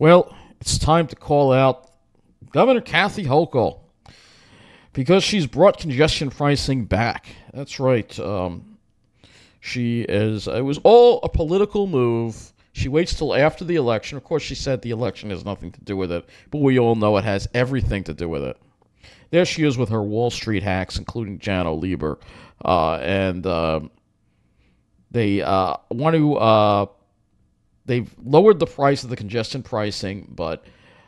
Well, it's time to call out Governor Kathy Hochul because she's brought congestion pricing back. That's right. She is. It was all a political move. She waits till after the election. Of course, she said the election has nothing to do with it, but we all know it has everything to do with it. There she is with her Wall Street hacks, including Wantagh LIRR, and they want to. They've lowered the price of the congestion pricing, but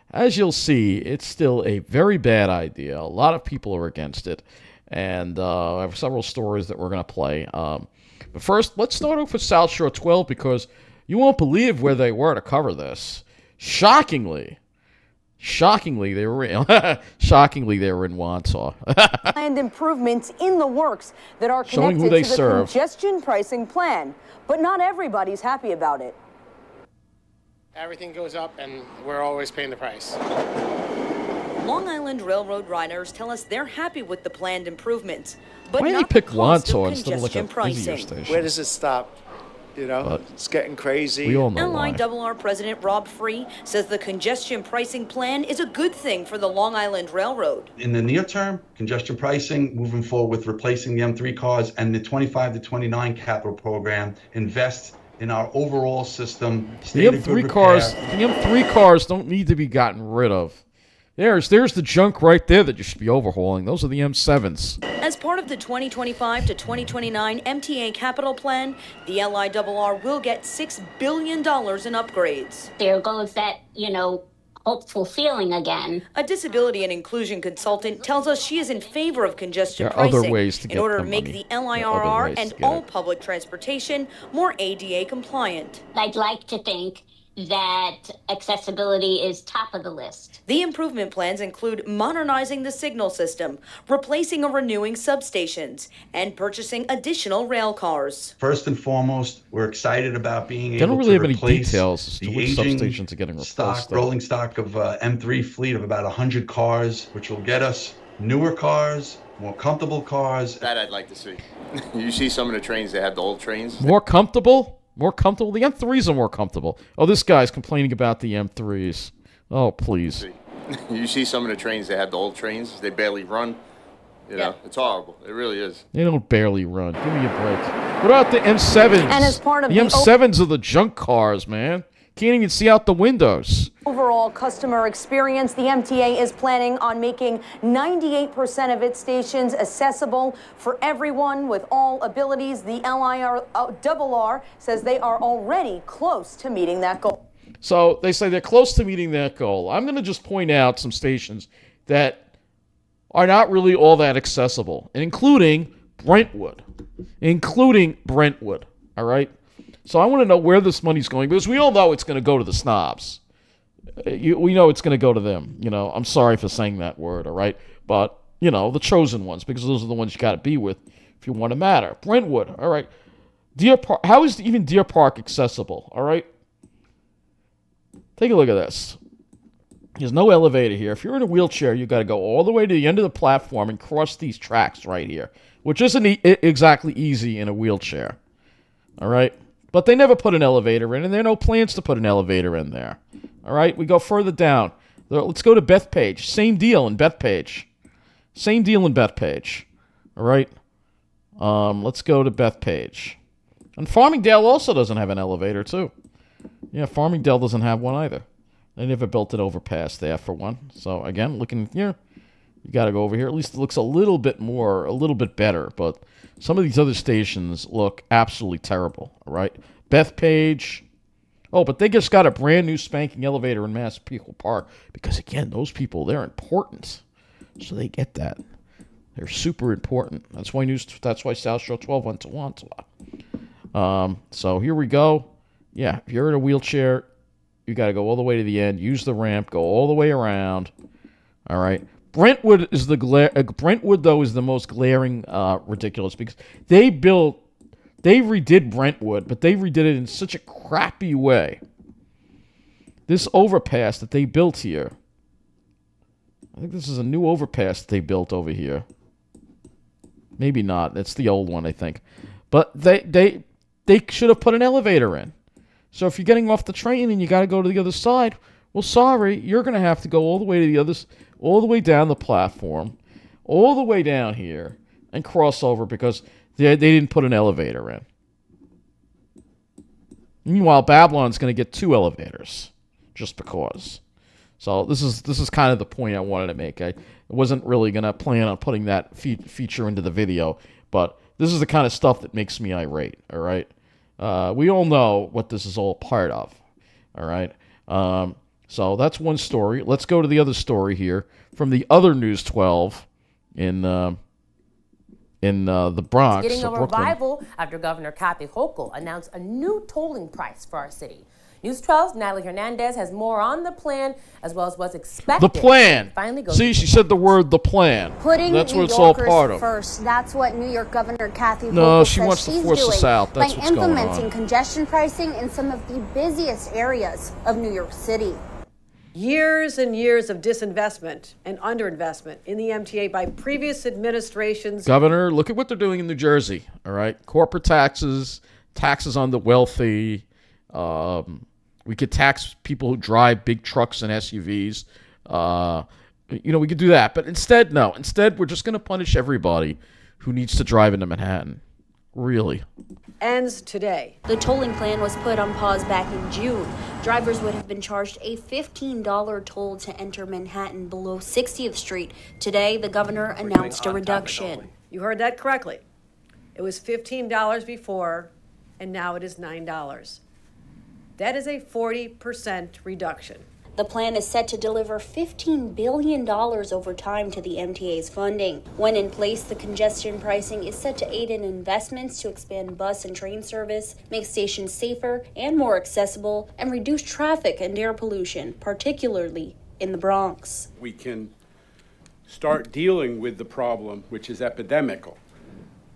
as you'll see, it's still a very bad idea. A lot of people are against it, and I have several stories that we're going to play. But first, let's start off with South Shore 12 because you won't believe where they were to cover this. Shockingly, they were in, Wantagh. And improvements in the works that are Showing connected who they to the serve. congestion pricing plan, but not everybody's happy about it. Everything goes up, and we're always paying the price. Long Island Railroad riders tell us they're happy with the planned improvements, but Why did they not pick the cost of Wantagh instead of like a congestion busier pricing. station? Where does it stop? You know, But it's getting crazy. we all know why. LIRR President Rob Free says the congestion pricing plan is a good thing for the Long Island Railroad. In the near term, congestion pricing, moving forward with replacing the M3 cars and the 25 to 29 capital program, invest in our overall system. The M3 cars don't need to be gotten rid of. There's the junk right there that you should be overhauling. Those are the M7s. As part of the 2025 to 2029 MTA capital plan, the LIRR will get $6 billion in upgrades. There goes that, hopeful feeling again. A disability and inclusion consultant tells us she is in favor of congestion There are other pricing ways to in get order the to make money. the There are other LIRR ways and to get all it. public transportation more ADA compliant. I'd like to think that accessibility is top of the list. The improvement plans include modernizing the signal system, replacing or renewing substations, and purchasing additional rail cars. First and foremost, we're excited about being They don't able really to have any replace details as to the which aging substations are getting replaced, though. rolling stock of M3 fleet of about 100 cars, which will get us newer cars, more comfortable cars. That I'd like to see. You see some of the trains, they have the old trains. More comfortable? More comfortable? The M3s are more comfortable. Oh, this guy's complaining about the M3s. Oh, please. You see some of the trains, they have the old trains, they barely run. You know, it's horrible. It really is. They don't barely run. Give me a break. What about the M7s? And as part of the M7s are the junk cars, man. Can't even see out the windows. Overall customer experience, the MTA is planning on making 98% of its stations accessible for everyone with all abilities. The LIRR says they are already close to meeting that goal. So they say they're close to meeting that goal. I'm going to just point out some stations that are not really all that accessible, including Brentwood. All right? So I want to know where this money's going, because we all know it's going to go to the snobs. We know it's going to go to them. I'm sorry for saying that word, all right? But, the chosen ones, because those are the ones you got to be with if you want to matter. Brentwood, all right. Deer Park. How is even Deer Park accessible, all right? Take a look at this. There's no elevator here. If you're in a wheelchair, you got to go all the way to the end of the platform and cross these tracks right here, which isn't exactly easy in a wheelchair, all right? But they never put an elevator in, and there are no plans to put an elevator in there. All right, we go further down. Let's go to Bethpage. Same deal in Bethpage. All right. Let's go to Bethpage. And Farmingdale also doesn't have an elevator, too. Yeah, Farmingdale doesn't have one either. They never built an overpass there, for one. So, again, looking here, you got to go over here. At least it looks a little bit better, but some of these other stations look absolutely terrible, all right? Bethpage. Oh, but they just got a brand new spanking elevator in Massapequa Park because, again, those people, they're important. So they get that. They're super important. That's why South Shore 12 went to Wantagh. So here we go. Yeah, if you're in a wheelchair, you got to go all the way to the end, use the ramp, go all the way around. All right. Brentwood is Brentwood, though, is the most glaring ridiculous because they redid Brentwood, but they redid it in such a crappy way. This overpass that they built here, I think this is a new overpass that they built over here. Maybe not. It's the old one, I think. But they should have put an elevator in. So if you're getting off the train and you got to go to the other side, Well, sorry, you're going to have to go all the way to the others, all the way down the platform, all the way down here, and cross over because they didn't put an elevator in. Meanwhile, Babylon's going to get 2 elevators, just because. So this is kind of the point I wanted to make. I wasn't really going to plan on putting that feature into the video, but this is the kind of stuff that makes me irate, all right? We all know what this is all part of, all right? So that's one story. Let's go to the other story here from the other News12 in the Bronx. Getting a Brooklyn. revival after Governor Kathy Hochul announced a new tolling price for our city. News 12's Natalie Hernandez has more on the plan, as well as what's expected. The plan. Finally See, she said the word "the plan." That's what it's all part of. First, that's what New York Governor Kathy Hochul No, she says wants to she's force doing us out. That's by what's going on. implementing congestion pricing in some of the busiest areas of New York City. Years and years of disinvestment and underinvestment in the MTA by previous administrations. Governor, look at what they're doing in New Jersey, all right? Corporate taxes, taxes on the wealthy. We could tax people who drive big trucks and SUVs. We could do that. But instead, no. Instead, we're just going to punish everybody who needs to drive into Manhattan. Really. Ends today. The tolling plan was put on pause back in June. Drivers would have been charged a $15 toll to enter Manhattan below 60th Street. Today, the governor announced a reduction. You heard that correctly. It was $15 before, and now it is $9. That is a 40% reduction. The plan is set to deliver $15 billion over time to the MTA's funding. When in place, the congestion pricing is set to aid in investments to expand bus and train service, make stations safer and more accessible, and reduce traffic and air pollution, particularly in the Bronx. We can start dealing with the problem, which is epidemical,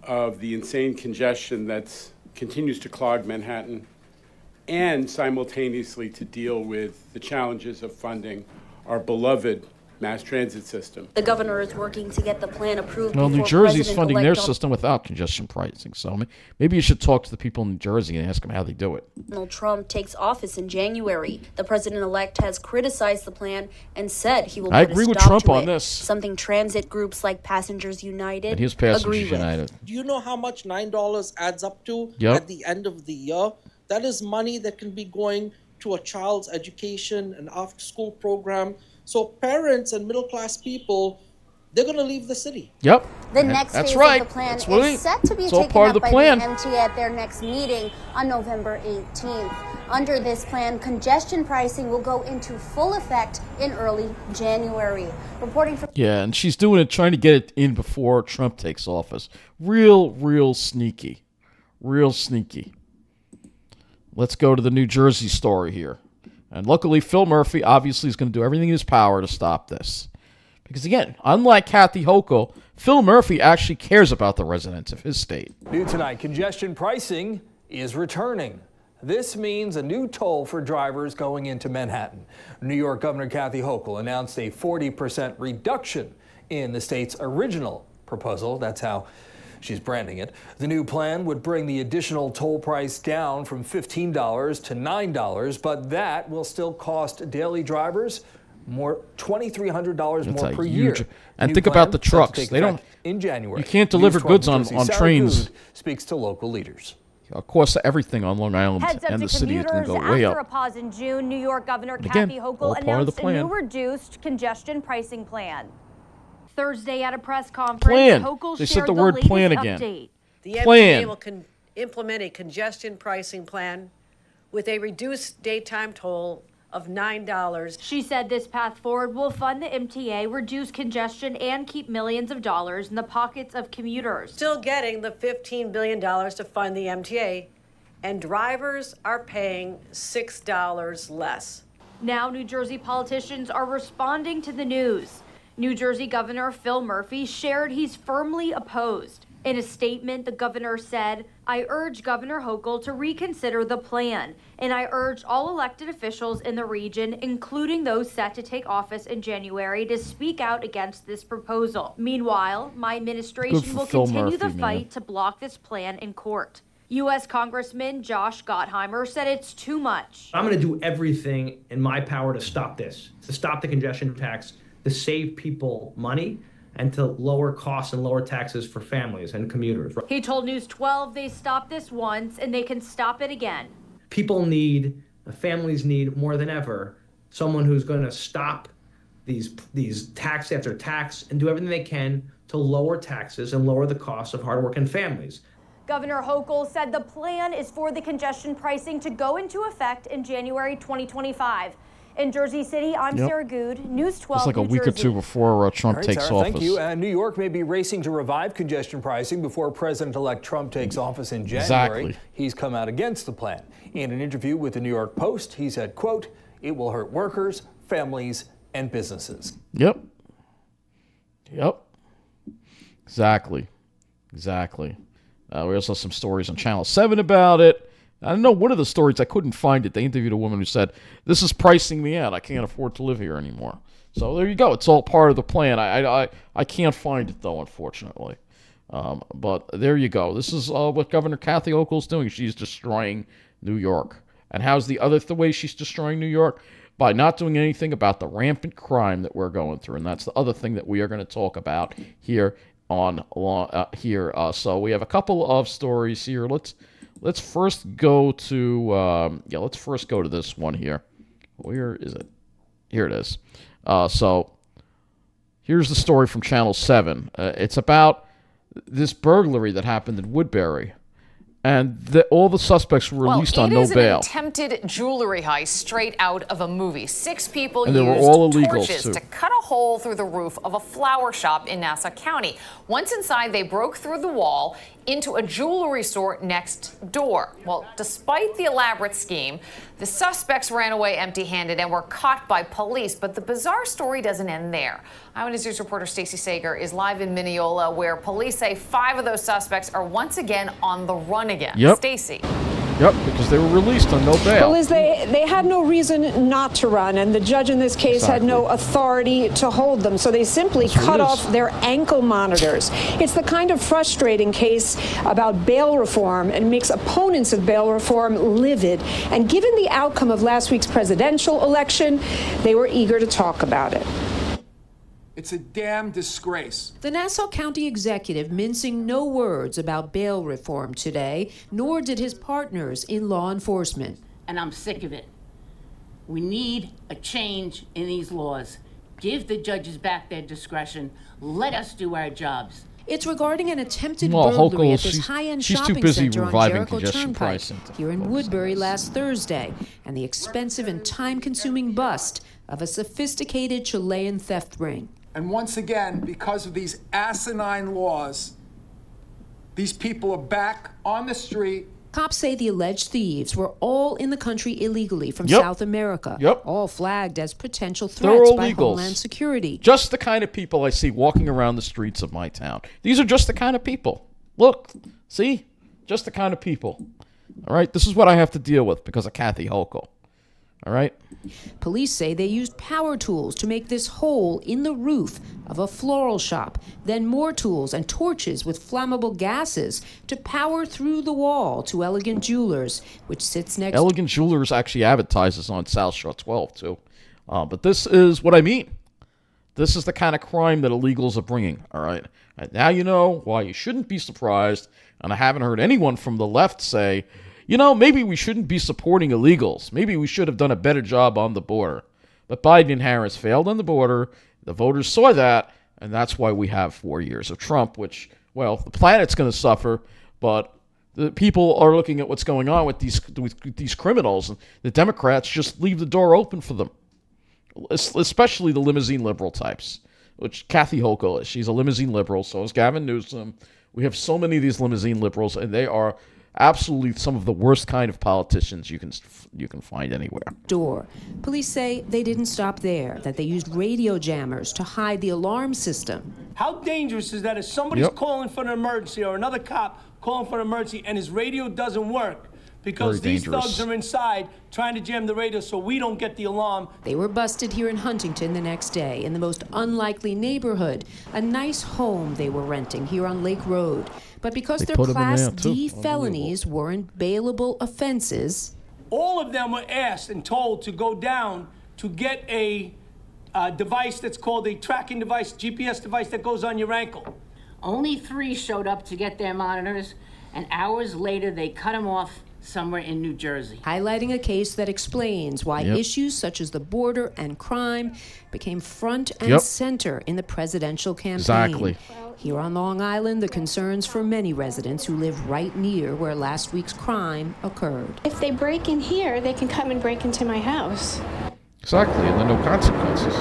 of the insane congestion that continues to clog Manhattan, and simultaneously to deal with the challenges of funding our beloved mass transit system. The governor is working to get the plan approved. Well, New Jersey's funding their system without congestion pricing, so maybe you should talk to the people in New Jersey and ask them how they do it. Donald Trump takes office in January. The president-elect has criticized the plan and said he will I put agree a with stop Trump to on it. this. Something transit groups like Passengers United And his agree Passengers with. United. Do you know how much $9 adds up to Yep. at the end of the year? That is money that can be going to a child's education, an after-school program. So parents and middle-class people, they're going to leave the city. Yep. The next That's phase right. of the plan That's what is set to be it's all taken part up of the by plan. the MTA at their next meeting on November 18th. Under this plan, congestion pricing will go into full effect in early January. Reporting from Yeah, and she's doing it, trying to get it in before Trump takes office. Real sneaky. Real sneaky. Let's go to the New Jersey story here. And luckily, Phil Murphy obviously is going to do everything in his power to stop this. Because again, unlike Kathy Hochul, Phil Murphy actually cares about the residents of his state. New tonight, congestion pricing is returning. This means a new toll for drivers going into Manhattan. New York Governor Kathy Hochul announced a 40% reduction in the state's original proposal. That's how she's branding it. The new plan would bring the additional toll price down from $15 to $9, but that will still cost daily drivers more $2,300 more per year. And think about the trucks. They don't. In January, You can't deliver goods on trains. Speaks to local leaders. Cost of everything on Long Island Heads up and to the city is going to commuters. go way After a up. pause in June, New York Governor Again, Kathy all Hochul part of the announced a plan. new reduced congestion pricing plan. Thursday at a press conference, Plan. Hochul They said shared the word latest plan again. update. The Plan. MTA will implement a congestion pricing plan with a reduced daytime toll of $9. She said this path forward will fund the MTA, reduce congestion, and keep millions of dollars in the pockets of commuters. Still getting the $15 billion to fund the MTA, and drivers are paying $6 less. Now, New Jersey politicians are responding to the news. New Jersey Governor Phil Murphy shared he's firmly opposed. In a statement, the governor said, "I urge Governor Hochul to reconsider the plan, and I urge all elected officials in the region, including those set to take office in January, to speak out against this proposal. Meanwhile, my administration will Phil continue the Murphy, fight man. to block this plan in court." U.S. Congressman Josh Gottheimer said it's too much. I'm going to do everything in my power to stop this, to stop the congestion tax, to save people money, and to lower costs and lower taxes for families and commuters. He told News 12 they stopped this once and they can stop it again. People need, families need more than ever, someone who's going to stop these tax after tax and do everything they can to lower taxes and lower the costs of hardworking families. Governor Hochul said the plan is for the congestion pricing to go into effect in January 2025. In Jersey City, I'm Sarah Good, News 12. It's like a week or two before Trump takes office. Thank you. New York may be racing to revive congestion pricing before President-elect Trump takes office in January. Exactly. He's come out against the plan. In an interview with the New York Post, he said, quote, "It will hurt workers, families, and businesses." Yep. Exactly. We also have some stories on Channel 7 about it. I don't know, one of the stories, I couldn't find it. They interviewed a woman who said, "This is pricing me out. I can't afford to live here anymore." So there you go. It's all part of the plan. I can't find it, though, unfortunately. But there you go. This is what Governor Kathy Hochul's doing. She's destroying New York. And how's the other way she's destroying New York? By not doing anything about the rampant crime that we're going through. And that's the other thing that we are going to talk about here on so we have a couple of stories here. Let's first go to this one here. Where is it? Here it is. So here's the story from Channel 7. It's about this burglary that happened in Woodbury. And all the suspects were released on no bail. It is an attempted jewelry heist straight out of a movie. 6 people and they used were all torches too. to cut a hole through the roof of a flower shop in Nassau County. Once inside, they broke through the wall into a jewelry store next door. Well, despite the elaborate scheme, the suspects ran away empty-handed and were caught by police. But the bizarre story doesn't end there. Eyewitness News reporter Stacey Sager is live in Mineola, where police say 5 of those suspects are once again on the run again. Yep. Stacey. Yep, because they were released on no bail. Well, Liz, they had no reason not to run, and the judge in this case had no authority to hold them, so they simply cut off their ankle monitors. It's the kind of frustrating case about bail reform and makes opponents of bail reform livid. And given the outcome of last week's presidential election, they were eager to talk about it. It's a damn disgrace. The Nassau County executive mincing no words about bail reform today, nor did his partners in law enforcement. And I'm sick of it. We need a change in these laws. Give the judges back their discretion. Let us do our jobs. It's regarding an attempted burglary at this high-end shopping center on Jericho Turnpike here in Woodbury last Thursday, and the expensive and time-consuming bust of a sophisticated Chilean theft ring. And once again, because of these asinine laws, these people are back on the street. Cops say the alleged thieves were all in the country illegally from South America, all flagged as potential threats by Homeland Security. Just the kind of people I see walking around the streets of my town. These are just the kind of people. Look, see? Just the kind of people. All right? This is what I have to deal with because of Kathy Hochul. All right? Police say they used power tools to make this hole in the roof of a floral shop, then more tools and torches with flammable gases to power through the wall to Elegant Jewelers, which sits next. Elegant Jewelers actually advertises on South Shore 12, too. But this is what I mean. This is the kind of crime that illegals are bringing, all right? And now you know why you shouldn't be surprised, and I haven't heard anyone from the left say, you know, maybe we shouldn't be supporting illegals. Maybe we should have done a better job on the border. But Biden and Harris failed on the border. The voters saw that, and that's why we have 4 years of Trump, which, well, the planet's going to suffer, but the people are looking at what's going on with these criminals, and the Democrats just leave the door open for them, especially the limousine liberal types, which Kathy Hochul is. She's a limousine liberal, so is Gavin Newsom. We have so many of these limousine liberals, and they are absolutely some of the worst kind of politicians you can find anywhere. Police say they didn't stop there, that they used radio jammers to hide the alarm system. How dangerous is that if somebody's calling for an emergency or another cop calling for an emergency and his radio doesn't work because Very these dangerous. thugs are inside trying to jam the radio so we don't get the alarm. They were busted here in Huntington the next day in the most unlikely neighborhood, a nice home they were renting here on Lake Road. But because They their put 'em in Class there, too. D felonies weren't bailable offenses, All of them were asked and told to go down to get a device that's called a tracking device, GPS device that goes on your ankle. Only 3 showed up to get their monitors, and hours later they cut them off somewhere in New Jersey. highlighting a case that explains why Yep. issues such as the border and crime became front and Yep. center in the presidential campaign. Exactly. Here on Long Island, the concerns for many residents who live right near where last week's crime occurred. If they break in here, they can come and break into my house. Exactly, and then no consequences.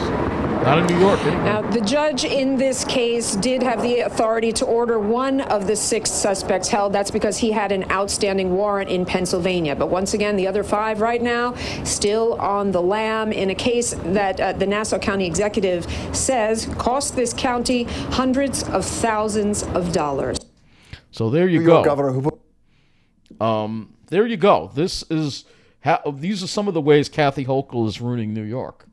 Not in New York, anyway. Now, the judge in this case did have the authority to order one of the 6 suspects held. That's because he had an outstanding warrant in Pennsylvania. But once again, the other 5 right now still on the lam in a case that the Nassau County executive says cost this county hundreds of thousands of dollars. So there you New go. York Governor there you go. This is these are some of the ways Kathy Hochul is ruining New York.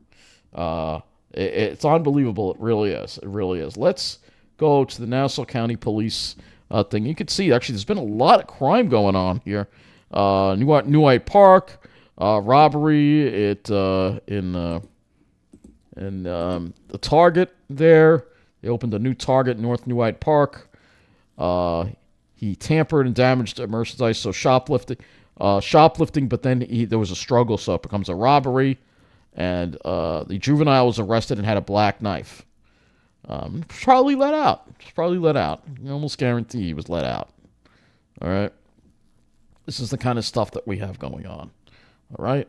It's unbelievable. It really is. It really is. Let's go to the Nassau County Police thing. You can see, actually, there's been a lot of crime going on here. New Hyde Park, robbery in the Target there. They opened a new Target in North New Hyde Park. He tampered and damaged merchandise, so shoplifting, but then there was a struggle, so it becomes a robbery. And the juvenile was arrested and had a black knife. Probably let out. You almost guarantee he was let out. All right. This is the kind of stuff that we have going on. All right.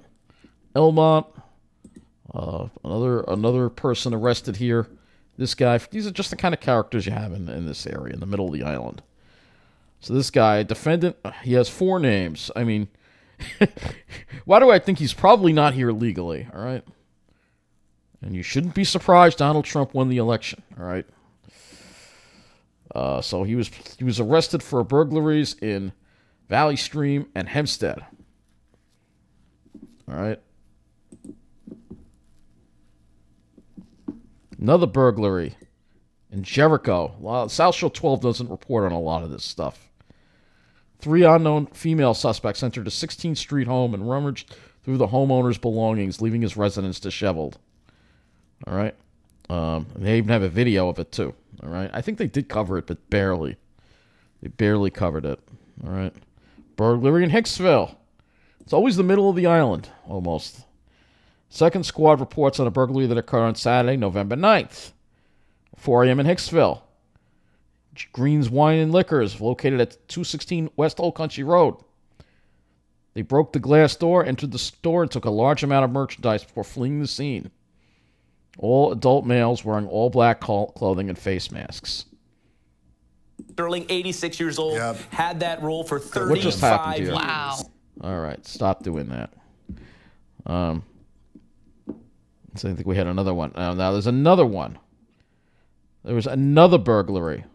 Elmont. Another person arrested here. This guy. These are just the kind of characters you have in this area, in the middle of the island. So this guy, defendant, he has 4 names. I mean, why do I think he's probably not here legally? All right. And you shouldn't be surprised Donald Trump won the election. All right. So he was arrested for burglaries in Valley Stream and Hempstead. All right. Another burglary in Jericho. South Shore 12 doesn't report on a lot of this stuff. 3 unknown female suspects entered a 16th Street home and rummaged through the homeowner's belongings, leaving his residence disheveled. All right. They even have a video of it, too. All right. I think they did cover it, but barely. They barely covered it. All right. Burglary in Hicksville. It's always the middle of the island, almost. Second squad reports on a burglary that occurred on Saturday, November 9th. 4 a.m. in Hicksville. Green's Wine and Liquors, located at 216 West Old Country Road. They broke the glass door, entered the store, and took a large amount of merchandise before fleeing the scene. All adult males wearing all black clothing and face masks. Sterling, 86 years old, had that role for 35 What just happened here? Wow. All right, stop doing that. So I think we had another one. Now there's another one. There was another burglary.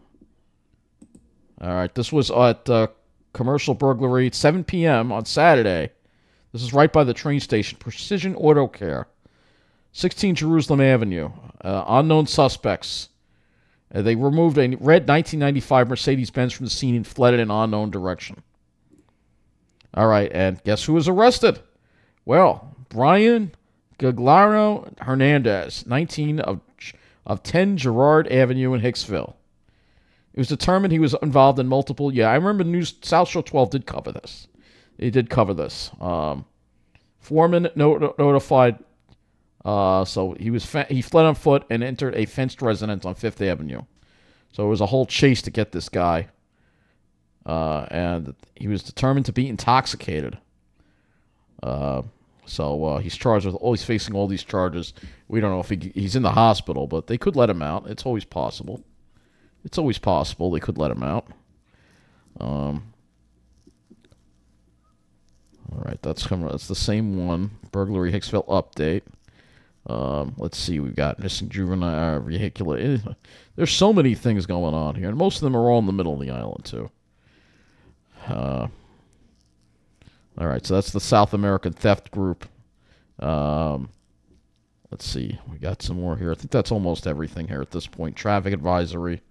All right, this was at commercial burglary at 7 p.m. on Saturday. This is right by the train station. Precision Auto Care, 16 Jerusalem Avenue. Unknown suspects. They removed a red 1995 Mercedes-Benz from the scene and fled in an unknown direction. All right, and guess who was arrested? Well, Brian Gagliano Hernandez, 19 of 10 Girard Avenue in Hicksville. It was determined he was involved in multiple. Yeah, I remember South Shore 12 did cover this. They did cover this. Foreman notified. So he fled on foot and entered a fenced residence on 5th Avenue. So it was a whole chase to get this guy. And he was determined to be intoxicated. So he's charged with. He's facing all these charges. We don't know if he's in the hospital, but they could let him out. It's always possible. It's always possible they could let him out. All right, that's the same one. Burglary Hicksville update. Let's see. We've got missing juvenile vehicular. There's so many things going on here, and most of them are all in the middle of the island too. All All right, so that's the South American theft group. Let's see. We got some more here. I think that's almost everything here at this point. Traffic advisory,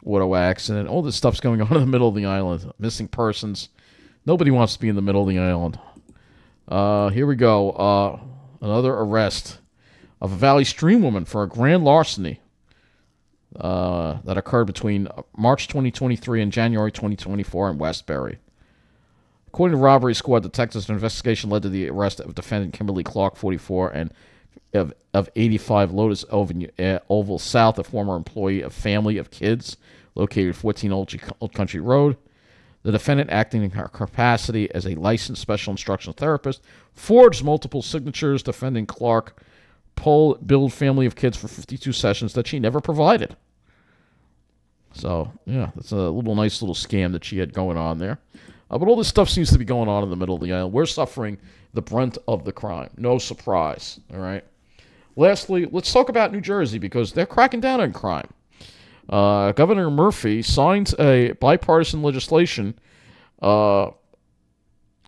auto accident. All this stuff's going on in the middle of the island. Missing persons. Nobody wants to be in the middle of the island. Here we go. Another arrest of a Valley Stream woman for a grand larceny that occurred between March 2023 and January 2024 in Westbury. According to Robbery Squad detectives, an investigation led to the arrest of defendant Kimberly Clark, 44, and of 85 Lotus Oval South, a former employee of Family of Kids, located at 14 Old Country Road. The defendant, acting in her capacity as a licensed special instructional therapist, forged multiple signatures defending Clark billed Family of Kids for 52 sessions that she never provided. So, yeah, that's a nice little scam that she had going on there. But all this stuff seems to be going on in the middle of the island. We're suffering the brunt of the crime. No surprise, all right? Lastly, let's talk about New Jersey because they're cracking down on crime. Governor Murphy signed a bipartisan legislation. So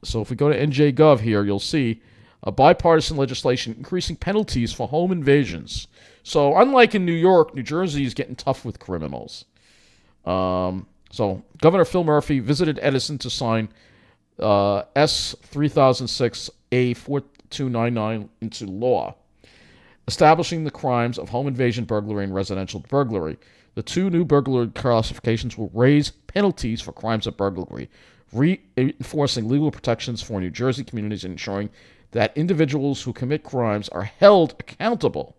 if we go to NJ.gov here, you'll see a bipartisan legislation increasing penalties for home invasions. So unlike in New York, New Jersey is getting tough with criminals. So Governor Phil Murphy visited Edison to sign S 3006A4299 into law, establishing the crimes of home invasion burglary and residential burglary. The two new burglary classifications will raise penalties for crimes of burglary, reinforcing legal protections for New Jersey communities and ensuring that individuals who commit crimes are held accountable.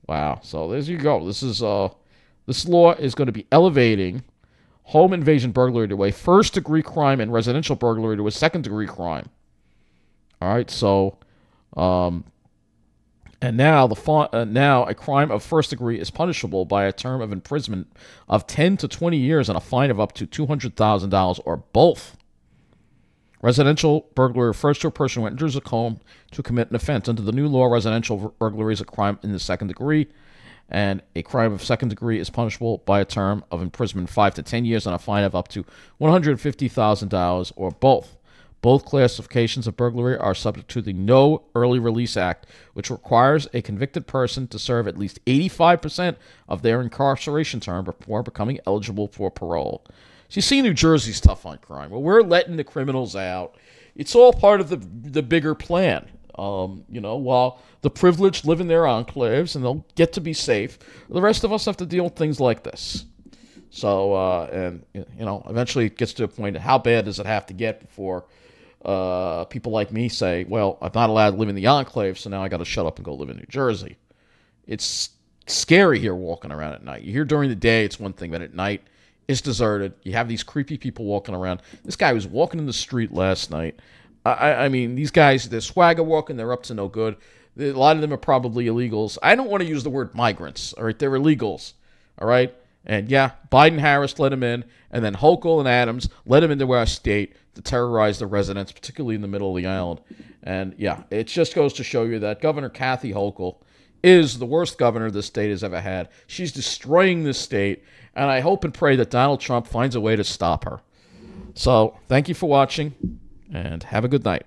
Wow. So there you go. This law is going to be elevating home invasion burglary to a first-degree crime and residential burglary to a second-degree crime. All right. So, and now now a crime of first degree is punishable by a term of imprisonment of 10 to 20 years and a fine of up to $200,000 or both. Residential burglary refers to a person who enters a home to commit an offense. Under the new law, residential burglary is a crime in the second degree, and a crime of second degree is punishable by a term of imprisonment 5 to 10 years and a fine of up to $150,000 or both. Both classifications of burglary are subject to the No Early Release Act, which requires a convicted person to serve at least 85% of their incarceration term before becoming eligible for parole. So you see New Jersey's tough on crime. Well, we're letting the criminals out. It's all part of the bigger plan. While the privileged live in their enclaves and they'll get to be safe, the rest of us have to deal with things like this. So, eventually it gets to a point of how bad does it have to get before people like me say, well, I'm not allowed to live in the enclave, so now I got to shut up and go live in New Jersey. It's scary here walking around at night. You hear during the day, it's one thing, but at night, it's deserted. You have these creepy people walking around. This guy was walking in the street last night. I mean, these guys, they're swagger walking. They're up to no good. A lot of them are probably illegals. I don't want to use the word migrants. All right, they're illegals. All right, and yeah, Biden-Harris let them in, and then Hochul and Adams let them into our state to terrorize the residents, particularly in the middle of the island. And yeah, it just goes to show you that Governor Kathy Hochul is the worst governor this state has ever had. She's destroying this state, and I hope and pray that Donald Trump finds a way to stop her. So, thank you for watching, and have a good night.